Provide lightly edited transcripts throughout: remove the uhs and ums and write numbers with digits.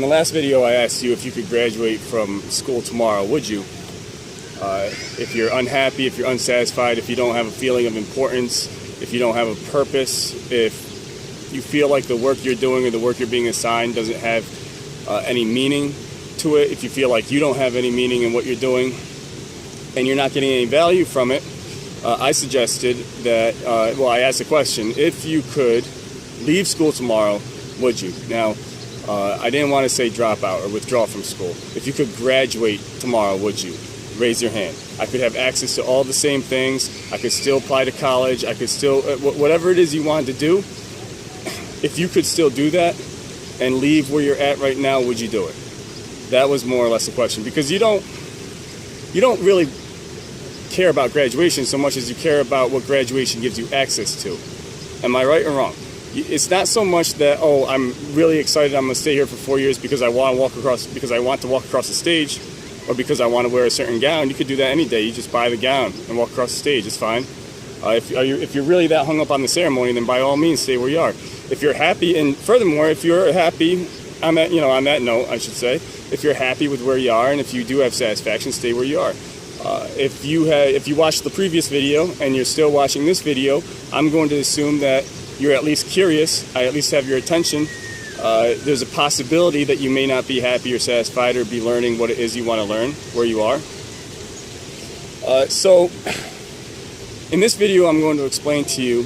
In the last video, I asked you if you could graduate from school tomorrow, would you? If you're unhappy, if you're unsatisfied, if you don't have a feeling of importance, if you don't have a purpose, if you feel like the work you're doing or the work you're being assigned doesn't have any meaning to it, if you feel like you don't have any meaning in what you're doing and you're not getting any value from it, I suggested that, I asked the question, if you could leave school tomorrow, would you? Now, I didn't want to say drop out or withdraw from school. If you could graduate tomorrow, would you? Raise your hand. I could have access to all the same things. I could still apply to college. I could still, whatever it is you wanted to do, if you could still do that and leave where you're at right now, would you do it? That was more or less the question, because you don't really care about graduation so much as you care about what graduation gives you access to. Am I right or wrong? It's not so much that, oh, I'm really excited, I'm going to stay here for 4 years because I want to walk across the stage, or because I want to wear a certain gown. You could do that any day. You just buy the gown and walk across the stage. It's fine. If you're really that hung up on the ceremony, then by all means stay where you are. If you're happy, and furthermore, if you're happy, on that note, I should say, if you're happy with where you are and if you do have satisfaction, stay where you are. If you watched the previous video and you're still watching this video, I'm going to assume that you're at least curious. I at least have your attention. There's a possibility that you may not be happy or satisfied or be learning what it is you want to learn where you are. So in this video, I'm going to explain to you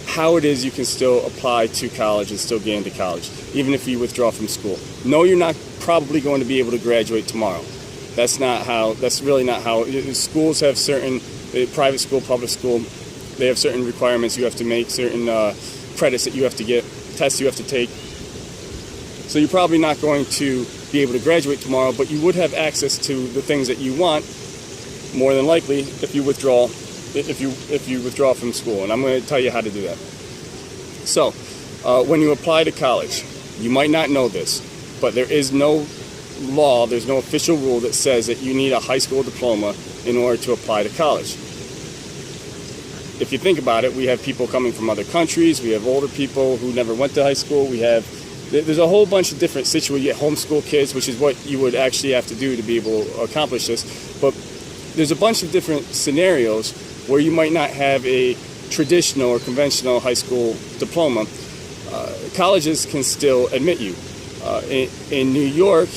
how it is you can still apply to college and still get into college, even if you withdraw from school. No, you're not probably going to be able to graduate tomorrow. That's really not how. Schools have certain, private school, public school, they have certain requirements you have to make, certain credits that you have to get, tests you have to take. So you're probably not going to be able to graduate tomorrow, but you would have access to the things that you want, more than likely, if you withdraw from school. And I'm going to tell you how to do that. So, when you apply to college, you might not know this, but there is no law, there's no official rule that says that you need a high school diploma in order to apply to college. If you think about it, we have people coming from other countries, we have older people who never went to high school, there's a whole bunch of different situations. You get homeschool kids, which is what you would actually have to do to be able to accomplish this, but there's a bunch of different scenarios where you might not have a traditional or conventional high school diploma. Colleges can still admit you. In New York,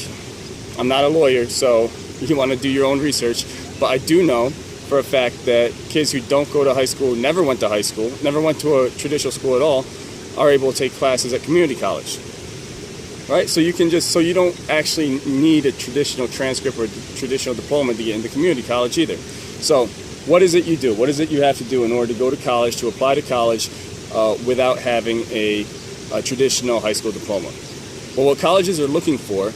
I'm not a lawyer, so you want to do your own research, but I do know for a fact that kids who don't go to high school, never went to high school, never went to a traditional school at all, are able to take classes at community college. Right? So you don't actually need a traditional transcript or traditional diploma to get into community college either. So what is it you do? What is it you have to do in order to go to college, to apply to college, without having a traditional high school diploma? Well, what colleges are looking for,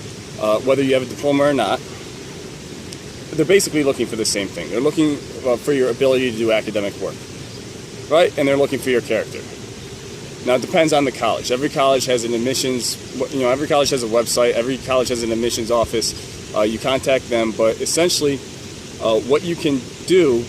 whether you have a diploma or not, they're basically looking for the same thing. They're looking for your ability to do academic work, right? And they're looking for your character. Now, it depends on the college. Every college has an admissions, every college has a website. Every college has an admissions office. You contact them, but essentially what you can do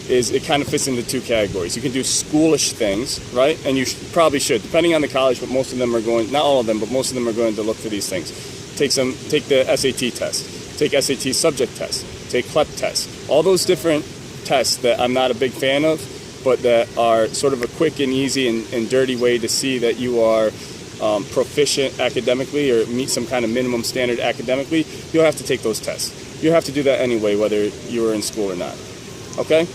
is it kind of fits into two categories. You can do schoolish things, right? And you probably should, depending on the college, but most of them are going, not all of them, but most of them are going to look for these things. Take the SAT test, take SAT subject test, take CLEP tests. All those different tests that I'm not a big fan of, but that are sort of a quick and easy and dirty way to see that you are proficient academically or meet some kind of minimum standard academically, you'll have to take those tests. You'll have to do that anyway, whether you were in school or not. Okay?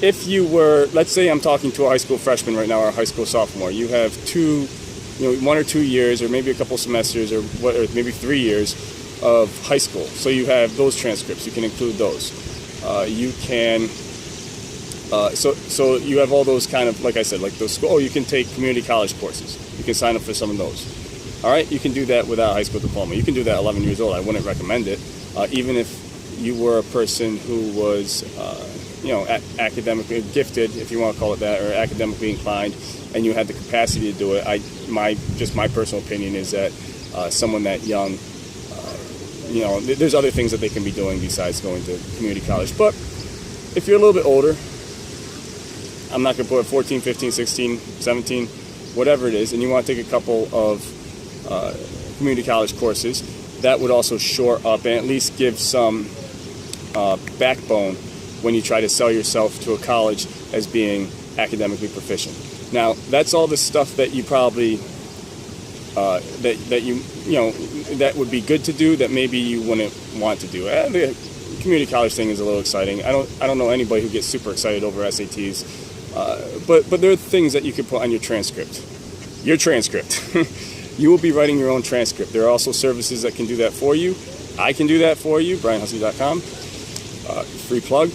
If you were, let's say I'm talking to a high school freshman right now or a high school sophomore, you have 1 or 2 years or maybe a couple semesters or maybe 3 years of high school. So you have those transcripts. You can include those. You can, so you have all those kind of, like I said, like those, you can take community college courses. You can sign up for some of those. All right? You can do that without a high school diploma. You can do that at 11 years old. I wouldn't recommend it. Even if you were a person who was, academically gifted, if you want to call it that, or academically inclined, and you had the capacity to do it. My personal opinion is that someone that young, there's other things that they can be doing besides going to community college. But if you're a little bit older, I'm not going to put 14, 15, 16, 17, whatever it is, and you want to take a couple of community college courses, that would also shore up and at least give some backbone when you try to sell yourself to a college as being academically proficient. Now, that's all the stuff that you probably that would be good to do that maybe you wouldn't want to do. The community college thing is a little exciting. I don't know anybody who gets super excited over SATs, but there are things that you could put on your transcript. Your transcript. You will be writing your own transcript. There are also services that can do that for you. I can do that for you, brianhussey.com. Free plug.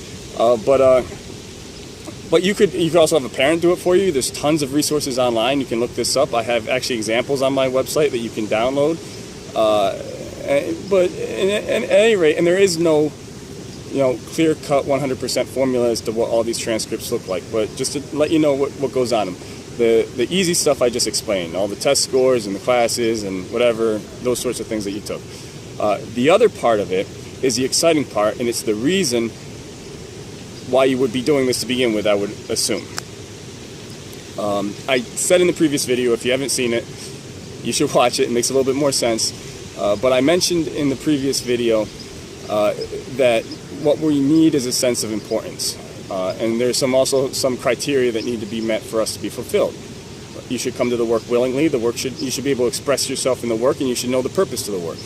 But you could also have a parent do it for you. There's tons of resources online. You can look this up. I have actually examples on my website that you can download. But at any rate, and there is no clear-cut 100% formula as to what all these transcripts look like. But just to let you know what goes on them. The easy stuff I just explained, all the test scores and the classes and whatever, those sorts of things that you took. The other part of it is the exciting part, and it's the reason why you would be doing this to begin with, I would assume. I said in the previous video, if you haven't seen it, you should watch it. It makes a little bit more sense. But I mentioned in the previous video that what we need is a sense of importance. And there's also some criteria that need to be met for us to be fulfilled. You should come to the work willingly. You should be able to express yourself in the work, and you should know the purpose to the work.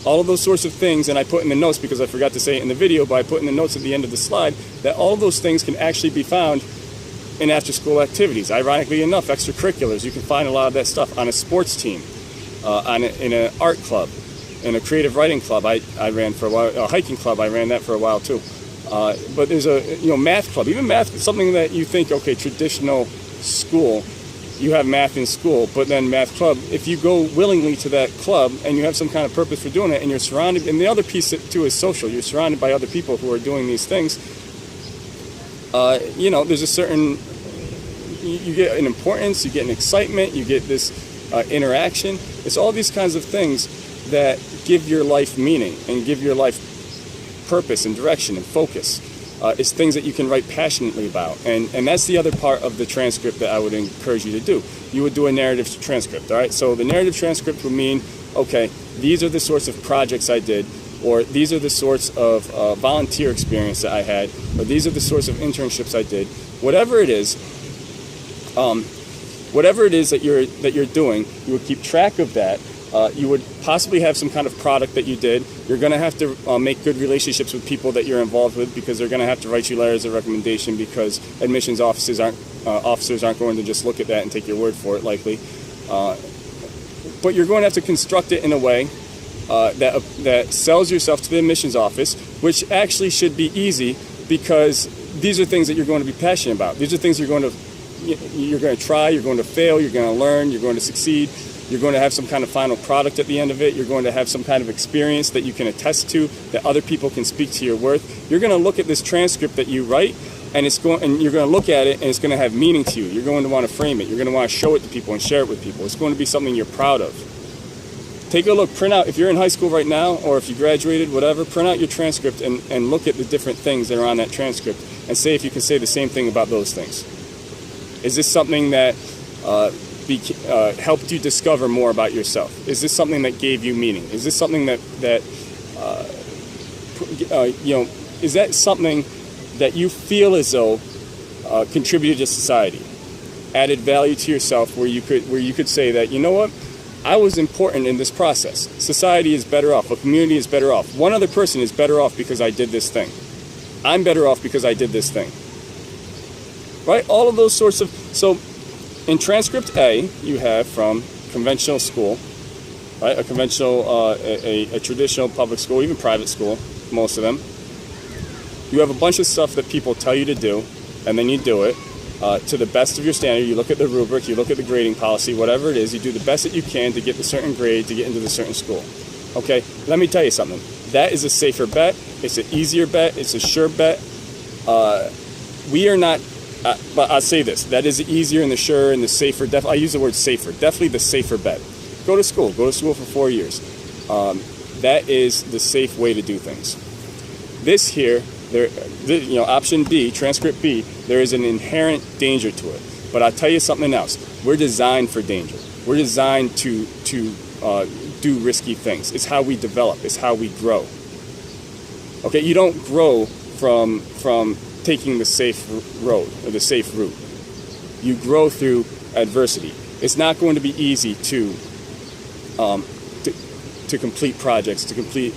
All of those sorts of things, and I put in the notes because I forgot to say it in the video, but I put in the notes at the end of the slide that all of those things can actually be found in after-school activities. Ironically enough, extracurriculars, you can find a lot of that stuff on a sports team, in an art club, in a creative writing club. I ran for a while, a hiking club. I ran that for a while too. But there's a math club. Even math is something that you think, okay, traditional school, you have math in school, but then math club, if you go willingly to that club and you have some kind of purpose for doing it, and you're surrounded, and the other piece too is social, you're surrounded by other people who are doing these things, there's a certain, you get an importance, you get an excitement, you get this interaction. It's all these kinds of things that give your life meaning and give your life purpose and direction and focus. It's things that you can write passionately about. And that's the other part of the transcript that I would encourage you to do. You would do a narrative transcript, all right? So the narrative transcript would mean, okay, these are the sorts of projects I did, or these are the sorts of volunteer experience that I had, or these are the sorts of internships I did. Whatever it is that you're doing, you would keep track of that. You would possibly have some kind of product that you did. You're going to have to make good relationships with people that you're involved with, because they're going to have to write you letters of recommendation, because admissions officers aren't going to just look at that and take your word for it, likely. But you're going to have to construct it in a way that sells yourself to the admissions office, which actually should be easy, because these are things that you're going to be passionate about. These are things you're going to try, you're going to fail, you're going to learn, you're going to succeed. You're going to have some kind of final product at the end of it. You're going to have some kind of experience that you can attest to, that other people can speak to your worth. You're going to look at this transcript that you write, and you're going to look at it, and it's going to have meaning to you. You're going to want to frame it. You're going to want to show it to people and share it with people. It's going to be something you're proud of. Take a look, print out, if you're in high school right now, or if you graduated, whatever, print out your transcript and look at the different things that are on that transcript, and say if you can say the same thing about those things. Is this something that helped you discover more about yourself? Is this something that gave you meaning? Is this something that is that something that you feel as though contributed to society, added value to yourself, where you could say that, you know what, I was important in this process. Society is better off. A community is better off. One other person is better off because I did this thing. I'm better off because I did this thing. Right? All of those sorts of... So in transcript A, you have from conventional school, right? A conventional, a traditional public school, even private school, most of them. You have a bunch of stuff that people tell you to do, and then you do it to the best of your standard. You look at the rubric, you look at the grading policy, whatever it is, you do the best that you can to get the certain grade to get into the certain school. Okay, let me tell you something. That is a safer bet. It's an easier bet. It's a sure bet. We are not... but I'll say this, that is the easier and the surer and the safer, I use the word safer, definitely the safer bet. Go to school for 4 years. That is the safe way to do things. This here, option B, transcript B, there is an inherent danger to it. But I'll tell you something else. We're designed for danger. We're designed to do risky things. It's how we develop. It's how we grow. Okay, you don't grow from taking the safe road or the safe route. You grow through adversity. It's not going to be easy to complete projects, to complete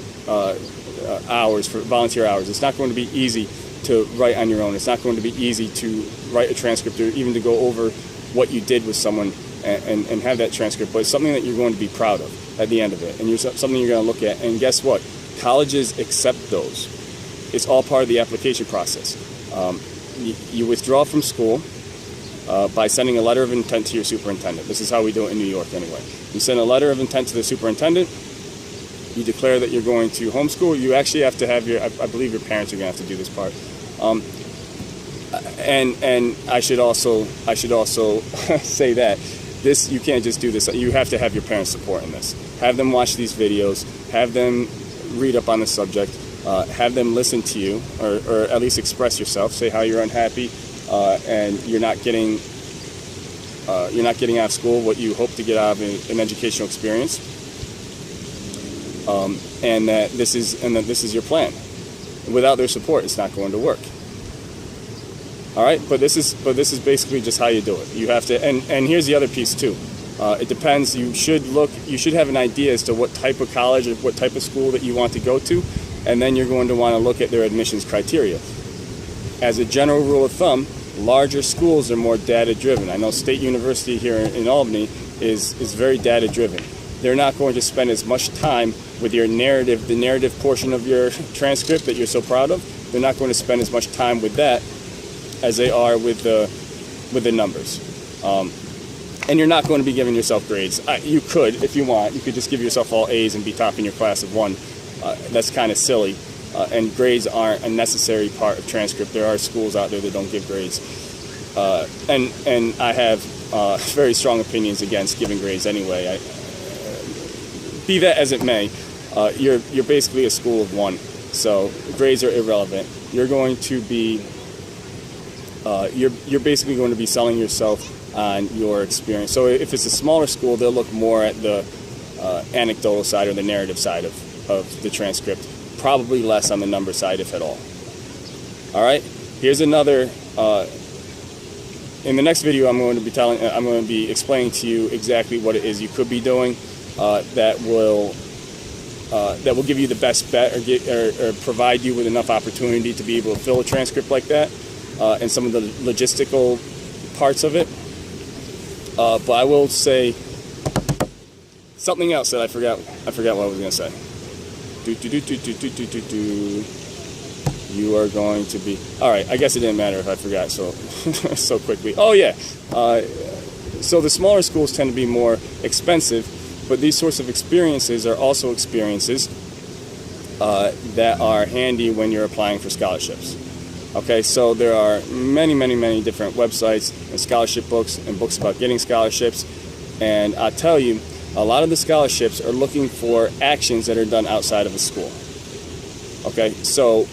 hours, for volunteer hours. It's not going to be easy to write on your own. It's not going to be easy to write a transcript or even to go over what you did with someone and have that transcript. But it's something that you're going to be proud of at the end of it, and something you're going to look at. And guess what? Colleges accept those. It's all part of the application process. You withdraw from school by sending a letter of intent to your superintendent. This is how we do it in New York anyway. You send a letter of intent to the superintendent. You declare that you're going to homeschool. You actually have to have I believe your parents are going to have to do this part. And I should also say that you can't just do this. You have to have your parents' support in this. Have them watch these videos. Have them read up on the subject. Have them listen to you, or at least express yourself. Say how you're unhappy, and you're not getting out of school what you hope to get out of an educational experience, and that this is your plan. Without their support, it's not going to work. All right, but this is basically just how you do it. You have to, and here's the other piece too. It depends. You should have an idea as to what type of college or what type of school that you want to go to, and then you're going to want to look at their admissions criteria. As a general rule of thumb, larger schools are more data-driven. I know State University here in Albany is very data-driven. They're not going to spend as much time with your narrative, the narrative portion of your transcript that you're so proud of. They're not going to spend as much time with that as they are with the numbers. And you're not going to be giving yourself grades. You could, if you want, you could just give yourself all A's and be top in your class of one. That's kind of silly. And grades aren't a necessary part of transcript. There are schools out there that don't give grades. And I have very strong opinions against giving grades anyway. Be that as it may, you're basically a school of one. So grades are irrelevant. You're going to be you're basically going to be selling yourself on your experience. So if it's a smaller school, they'll look more at the anecdotal side or the narrative side of the transcript. Probably less on the number side, if at all. All right. Here's another. In the next video, I'm going to be explaining to you exactly what it is you could be doing that will give you the best bet or provide you with enough opportunity to be able to fill a transcript like that. And some of the logistical parts of it. But I will say something else that I forgot what I was going to say. You are going to be... All right, I guess it didn't matter if I forgot so quickly. Oh, yeah. So the smaller schools tend to be more expensive, but these sorts of experiences are also experiences that are handy when you're applying for scholarships. Okay, so there are many, many, many different websites and scholarship books and books about getting scholarships. And I'll tell you, a lot of the scholarships are looking for actions that are done outside of a school. Okay, so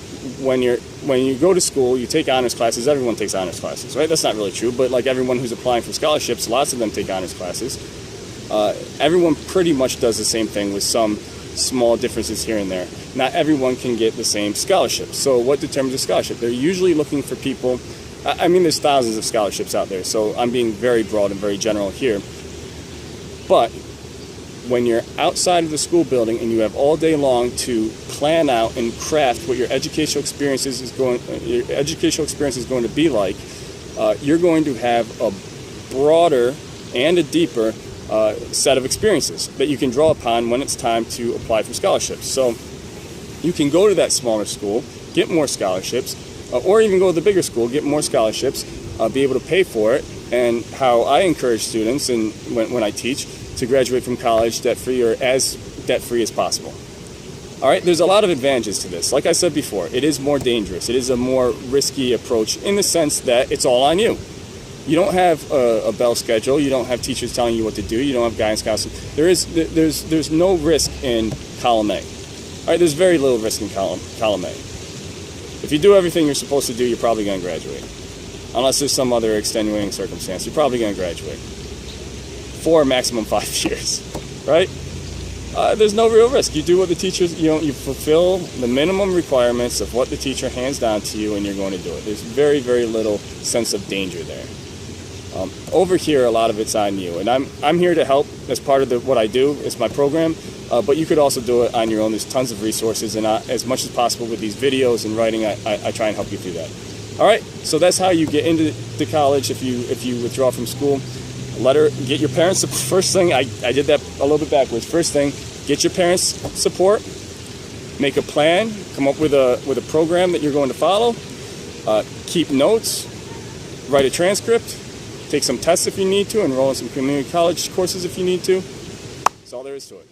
when you go to school, you take honors classes. Everyone takes honors classes, right? That's not really true, but like everyone who's applying for scholarships, lots of them take honors classes. Everyone pretty much does the same thing with some small differences here and there. Not everyone can get the same scholarship. So what determines a scholarship? They're usually looking for people. I mean, there's thousands of scholarships out there, so I'm being very broad and very general here. But when you're outside of the school building and you have all day long to plan out and craft what your educational experience is going to be like, you're going to have a broader and a deeper set of experiences that you can draw upon when it's time to apply for scholarships. So you can go to that smaller school, get more scholarships, or even go to the bigger school, get more scholarships, be able to pay for it. And how I encourage students, and when I teach, to graduate from college debt-free or as debt-free as possible. All right, there's a lot of advantages to this. Like I said before, it is more dangerous. It is a more risky approach in the sense that it's all on you. You don't have a bell schedule. You don't have teachers telling you what to do. You don't have guidance counselors. There's no risk in column A. All right, there's very little risk in column A. If you do everything you're supposed to do, you're probably going to graduate. Unless there's some other extenuating circumstance, you're probably going to graduate. 4, maximum 5 years, right? there's no real risk. You do what the teachers, you fulfill the minimum requirements of what the teacher hands down to you, and you're going to do it. There's very, very little sense of danger there. Over here, a lot of it's on you, and I'm here to help as part of what I do. It's my program, but you could also do it on your own. There's tons of resources, and as much as possible with these videos and writing, I try and help you through that. All right, so that's how you get into the college if you withdraw from school. Get your parents. First thing, I did that a little bit backwards. First thing, get your parents' support. Make a plan. Come up with a program that you're going to follow. Keep notes. Write a transcript. Take some tests if you need to. Enroll in some community college courses if you need to. That's all there is to it.